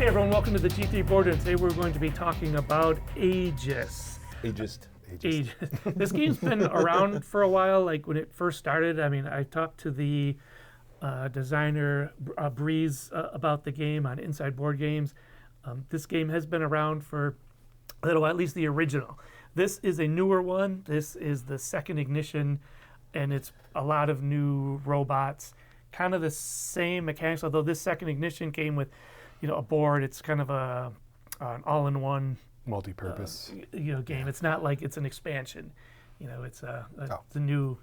Hey everyone, welcome to the G3 Board, and today we're going to be talking about AEGIS. Aegis. This game's been around for a while. Like when it first started, I mean, I talked to the designer Breeze about the game on Inside Board Games. This game has been around for a little while, at least the original. This is a newer one. This is the second ignition, and it's a lot of new robots. Kind of the same mechanics, although this second ignition came with, a board. It's kind of an all-in-one multi-purpose game. It's not like it's an expansion. It's a new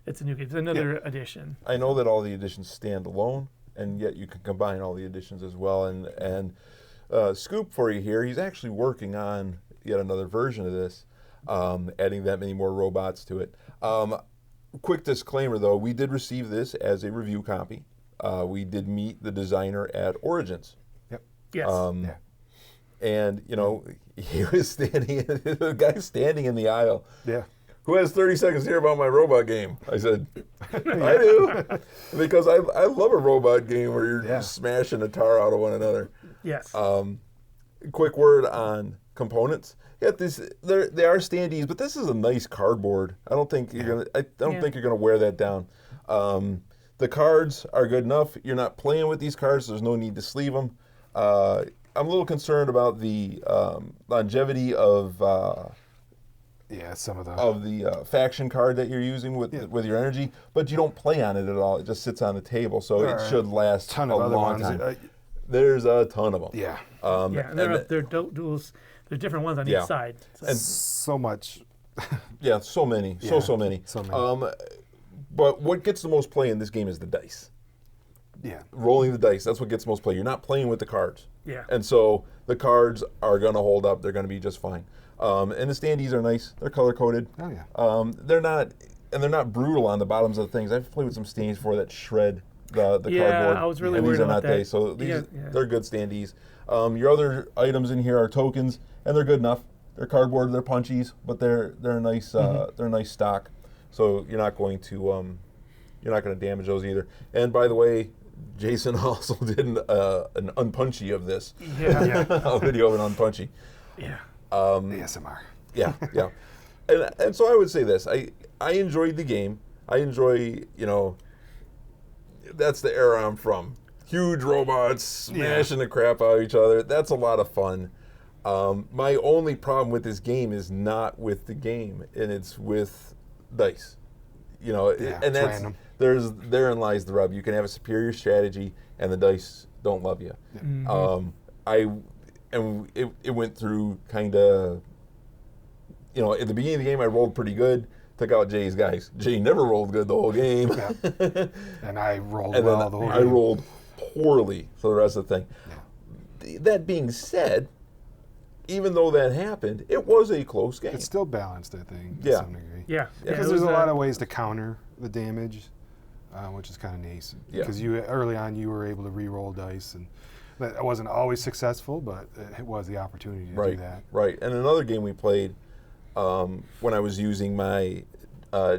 game. It's another edition. I know that all the editions stand alone, and yet you can combine all the editions as well. And scoop for you here, he's actually working on yet another version of this, adding that many more robots to it. Quick disclaimer though, we did receive this as a review copy. We did meet the designer at Origins. Yes. And, he was the guy standing in the aisle. Yeah. Who has 30 seconds to hear about my robot game? I said, I do. Because I love a robot game where you're just smashing the tar out of one another. Yes. Quick word on components. Yeah, they are standees, but this is a nice cardboard. I don't think you're gonna wear that down. The cards are good enough. You're not playing with these cards. So there's no need to sleeve them. I'm a little concerned about the longevity of some of the faction card that you're using with your energy, but you don't play on it at all. It just sits on the table, so it should last a long time. There's a ton of them. Yeah. And they're duels. There's different ones on each side. And so much. So many. So many. But what gets the most play in this game is the dice. Yeah. Rolling the dice, that's what gets most play. You're not playing with the cards. Yeah. And so the cards are going to hold up. They're going to be just fine. And the standees are nice. They're color-coded. Oh, yeah. They're not brutal on the bottoms of the things. I've played with some standees before that shred the cardboard. Yeah, I was really worried about that. So they're good standees. Your other items in here are tokens, and they're good enough. They're cardboard, they're punchies, but they're a nice they're a nice stock. So you're not going to damage those either. And by the way, Jason also did an unpunchy of this. Yeah. A video of an unpunchy. Yeah. ASMR. Yeah. And so I would say this. I enjoyed the game. I enjoy, that's the era I'm from. Huge robots smashing the crap out of each other. That's a lot of fun. My only problem with this game is not with the game, and it's with dice. And that's random. Therein lies the rub. You can have a superior strategy, and the dice don't love you. Yeah. It went through kind of, at the beginning of the game I rolled pretty good. Took out Jay's guys. Jay never rolled good the whole game. Yeah. And I rolled well the whole game. I rolled poorly for the rest of the thing. Yeah. That being said, even though that happened, it was a close game. It's still balanced, I think, to some degree. Yeah. Because there's a lot of ways to counter the damage, which is kind of nice. Because early on you were able to re-roll dice, and that wasn't always successful, but it was the opportunity to do that. Right. And another game we played when I was using my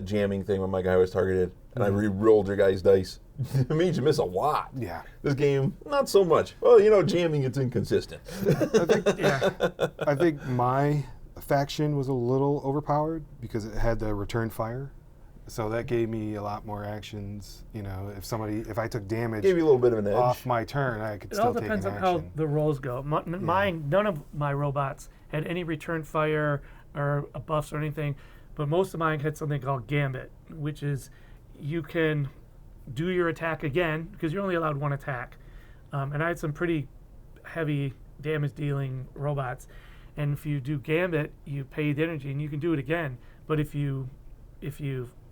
jamming thing when my guy was targeted, and I re-rolled your guy's dice. It made you miss a lot. Yeah. This game, not so much. Well, jamming, it's inconsistent. I think my faction was a little overpowered because it had the return fire. So that gave me a lot more actions. If I took damage, gave you a little bit of an edge off my turn, I could still take an action. It all depends on how the rolls go. None of my robots had any return fire or buffs or anything, but most of mine had something called Gambit, which is you can do your attack again because you're only allowed one attack. And I had some pretty heavy damage dealing robots, and if you do Gambit, you pay the energy and you can do it again. But if you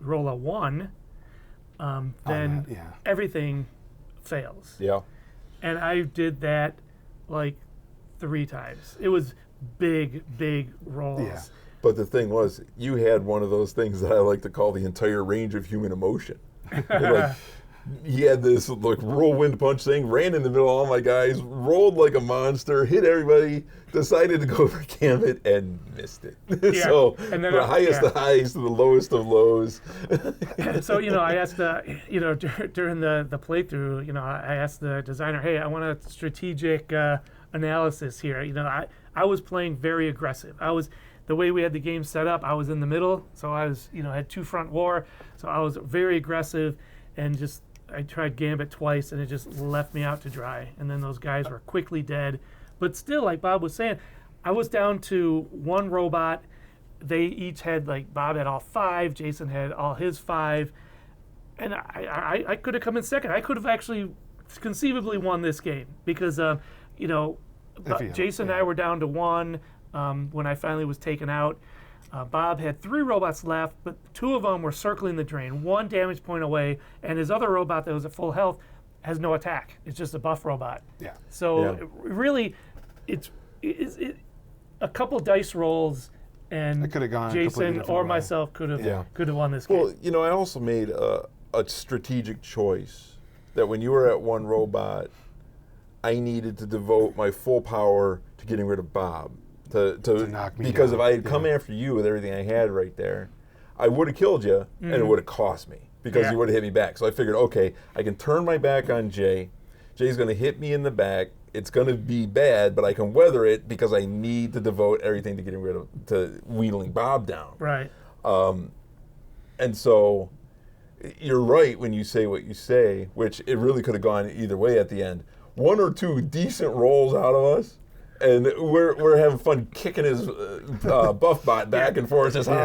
roll a 1, then everything fails. Yeah. And I did that like 3 times. It was big rolls. Yeah. But the thing was, you had one of those things that I like to call the entire range of human emotion. He had this whirlwind punch thing, ran in the middle of all my guys, rolled like a monster, hit everybody, decided to go for Gambit, and missed it. Yeah. So and then the highest of highs to the lowest of lows. So, I asked, during the playthrough, I asked the designer, hey, I want a strategic analysis here. I was playing very aggressive. The way we had the game set up, I was in the middle, so I was, had 2 front war, so I was very aggressive, and I tried Gambit twice, and it just left me out to dry. And then those guys were quickly dead. But still, like Bob was saying, I was down to 1 robot. They each had, Bob had all 5, Jason had all his 5, and I could have come in second. I could have actually conceivably won this game because, Jason and I were down to 1 when I finally was taken out. Bob had 3 robots left, but 2 of them were circling the drain, 1 damage point away, and his other robot that was at full health has no attack. It's just a buff robot. Yeah. So really, it's a couple dice rolls, and I could have gone Jason or way. myself could have won this game. Well, I also made a strategic choice that when you were at 1 robot, I needed to devote my full power to getting rid of Bob. To knock me because down. if I had come after you with everything I had right there, I would have killed you, and it would have cost me because you would have hit me back. So I figured, okay, I can turn my back on Jay. Jay's going to hit me in the back. It's going to be bad, but I can weather it because I need to devote everything to getting rid of, to wheedling Bob down. Right. And so you're right when you say what you say, which it really could have gone either way at the end. 1 or 2 decent rolls out of us, and we're having fun kicking his buff bot back and forth, just If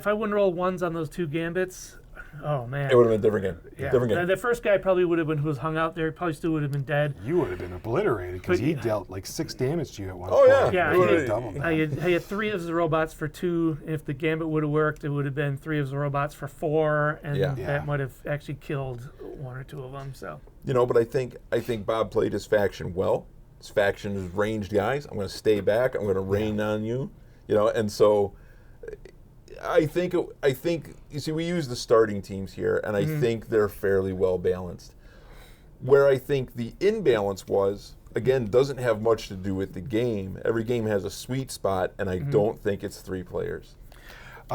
I wouldn't roll 1s on those 2 gambits, oh man, it would have been a different game. Yeah. Different game. The first guy probably would have been who was hung out there. Probably still would have been dead. You would have been obliterated because he dealt 6 damage to you at one Oh, point. yeah. Yeah, I I had 3 of the robots for 2. If the gambit would have worked, it would have been 3 of the robots for 4, and that might have actually killed 1 or 2 of them. So but I think Bob played his faction well. His faction is ranged guys. I'm going to stay back. I'm going to rain on you. And so I think you see we use the starting teams here, and I think they're fairly well balanced. Where I think the imbalance was, again, doesn't have much to do with the game. Every game has a sweet spot, and I don't think it's 3 players.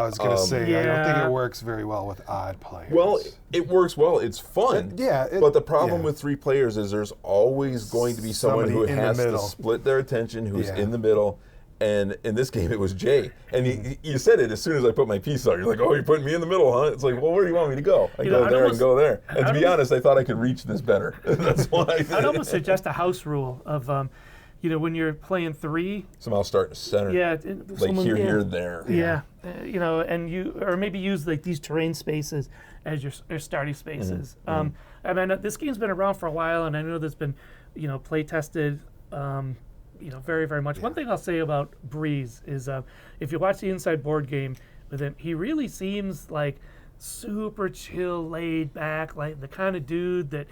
was going to say, I don't think it works very well with odd players. Well, it works well. It's fun. But the problem with 3 players is there's always going to be someone who has to split their attention, who's in the middle. And in this game, it was Jay. And you said it as soon as I put my piece on. You're like, oh, you're putting me in the middle, huh? It's like, well, where do you want me to go? I go there and go there. And to be honest, I thought I could reach this better. That's why I did. I'd almost suggest a house rule of, when you're playing 3. Somehow start in the center. Yeah. Here, there. Yeah. And or maybe use these terrain spaces as your starting spaces. I mean, this game's been around for a while, and I know there's been, play tested. Very, very much. One thing I'll say about Breeze is if you watch the Inside Board Game with him, he really seems like super chill, laid back, like the kind of dude that,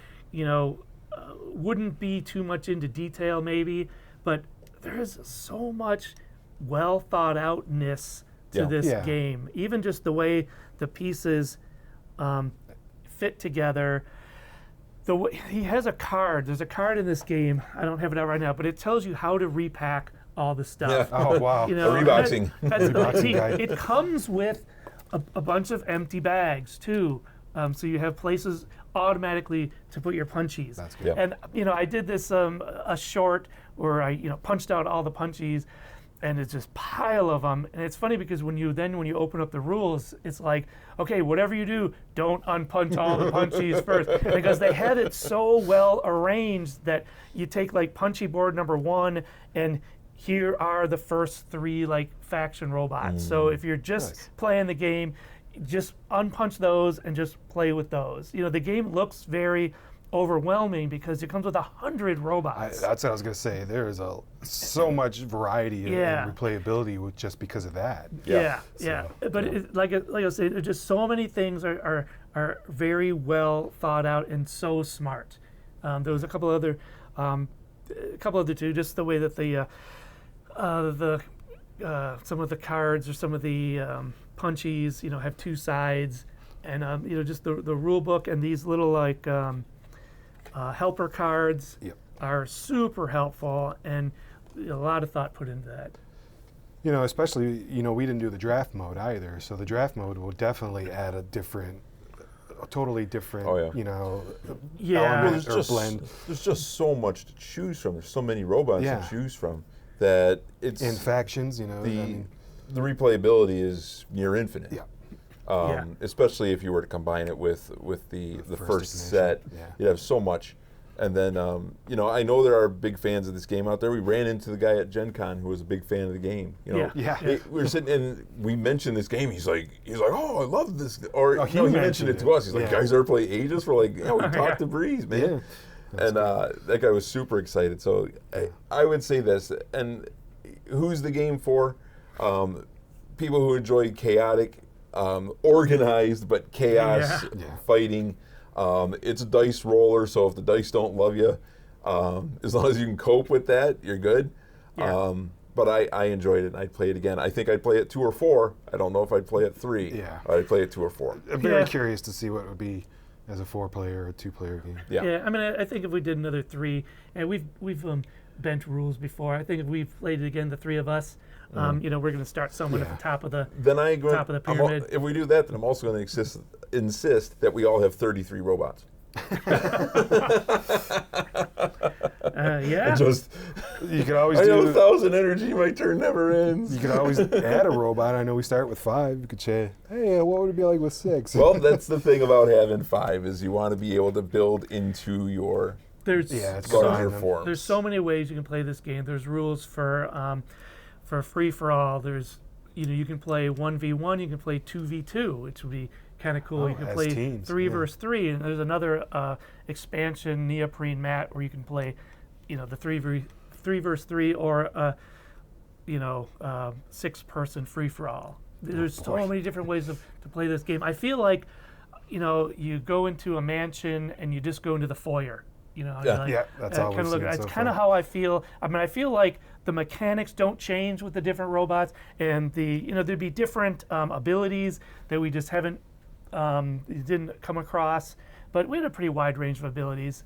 wouldn't be too much into detail maybe, but there's so much well thought outness to this game. Even just the way the pieces fit together. He has a card. There's a card in this game. I don't have it out right now, but it tells you how to repack all the stuff. Yeah. Oh, wow. A reboxing. It comes with a bunch of empty bags, too. So you have places automatically to put your punchies. That's good. And, I did this a short where I, punched out all the punchies, and it's just pile of them. And it's funny because when you open up the rules, it's like, okay, whatever you do, don't unpunch all the punchies first, because they had it so well arranged that you take punchy board number 1, and here are the first 3 faction robots. So if you're just playing the game, just unpunch those and just play with those. The game looks very overwhelming because it comes with 100 robots. That's what I was going to say. There is so much variety and replayability just because of that. But like I said, just so many things are very well thought out and so smart. There was a couple other two, just the way that some of the cards or some of the punchies, have 2 sides, and just the rule book and these little helper cards are super helpful, and a lot of thought put into that. Especially, we didn't do the draft mode either, so the draft mode will definitely add a different a totally different, Oh, yeah. you know, Yeah. Well, element or blend. there's just so much to choose from. There's so many robots Yeah. to choose from that it's And factions, you know. I the mean, the replayability is near infinite. yeah. Yeah. Especially if you were to combine it with the first ignition, set. yeah. You'd have so much. And then, you know, I know there are big fans of this game out there. We ran into the guy at Gen Con who was a big fan of the game. You know, Yeah. we were sitting and we mentioned this game. He's like, oh, I love this. Or Oh, he mentioned it to us. He's like, Yeah. guys ever play Aegis? We're like, yeah, we Yeah. talked to Breeze, man. Yeah. And that guy was super excited. So I would say this. And who's the game for? People who enjoy chaotic, organized, but chaos Yeah. fighting. It's a dice roller, so if the dice don't love you, as long as you can cope with that, you're good. Yeah. But I enjoyed it, and I'd play it again. I think I'd play it 2 or 4. I don't know if I'd play it 3. Yeah. I'd play it 2 or 4. I'm very Yeah. curious to see what it would be as a 4-player or 2-player game. Yeah. I mean, I think if we did another 3, and we've bent rules before. I think if we played it again, the 3 of us, you know, we're going to start someone at Yeah. the top of the. Then Top of the pyramid. if we do that, then I'm also going to insist that we all have 33 robots. Yeah. Just, You could always I know do. 1,000 energy, my turn never ends. You could always add a robot. I know we start with 5. You could say, hey, what would it be like with 6? Well, that's the thing about having 5 is you want to be able to build into your There's Yeah, it's larger fine. forms. There's so many ways you can play this game. There's rules for free for all. There's you can play 1v1. You can play 2v2, which would be kind of cool. Oh, You can as play teams, 3 yeah. versus 3, and there's another expansion neoprene mat where you can play, the 3 versus 3 or 6-person free for all. There's so many different ways to play this game. I feel like you go into a mansion and you just go into the foyer. Yeah. Yeah, that's all kinda we've seen It's so kind of far. how I feel. I mean, I feel like the mechanics don't change with the different robots, and there'd be different abilities that we just didn't come across. But we had a pretty wide range of abilities.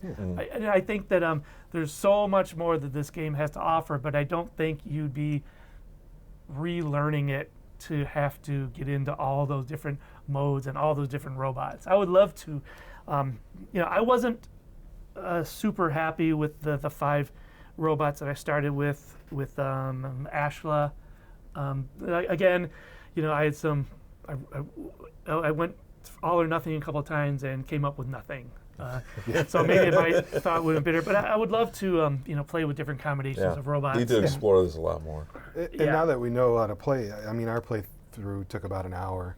I think that there's so much more that this game has to offer, but I don't think you'd be relearning it to have to get into all those different modes and all those different robots. I would love to. I wasn't super happy with the 5 robots that I started with Ashla. Again, I had some. I went all or nothing a couple of times and came up with nothing. So maybe my thought would have been better. But I would love to play with different combinations of robots. Need to explore this a lot more. And Yeah. now that we know how to play, I mean, our playthrough took about an hour,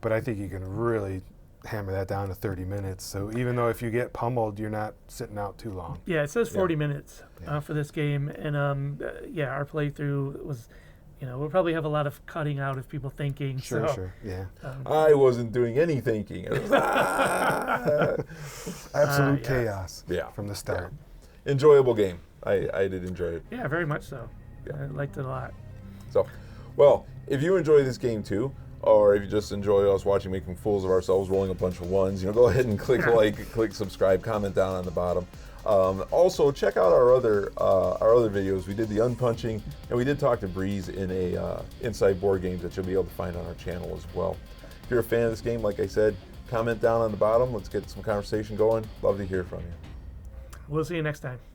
but I think you can really hammer that down to 30 minutes. So even though if you get pummeled, you're not sitting out too long. Yeah, it says 40 minutes Yeah. for this game, and our playthrough was, we'll probably have a lot of cutting out of people thinking. Sure, yeah. I wasn't doing any thinking. It was, Absolute yeah. chaos Yeah. from the start. enjoyable game. I did enjoy it. Yeah, very much so. Yeah. I liked it a lot. So, well, if you enjoy this game too, or if you just enjoy us watching making fools of ourselves, rolling a bunch of ones, go ahead and click like, click subscribe, comment down on the bottom. Also, check out our other videos. We did the unpunching, and we did talk to Breeze in a Inside Board Games that you'll be able to find on our channel as well. If you're a fan of this game, like I said, comment down on the bottom. Let's get some conversation going. Love to hear from you. We'll see you next time.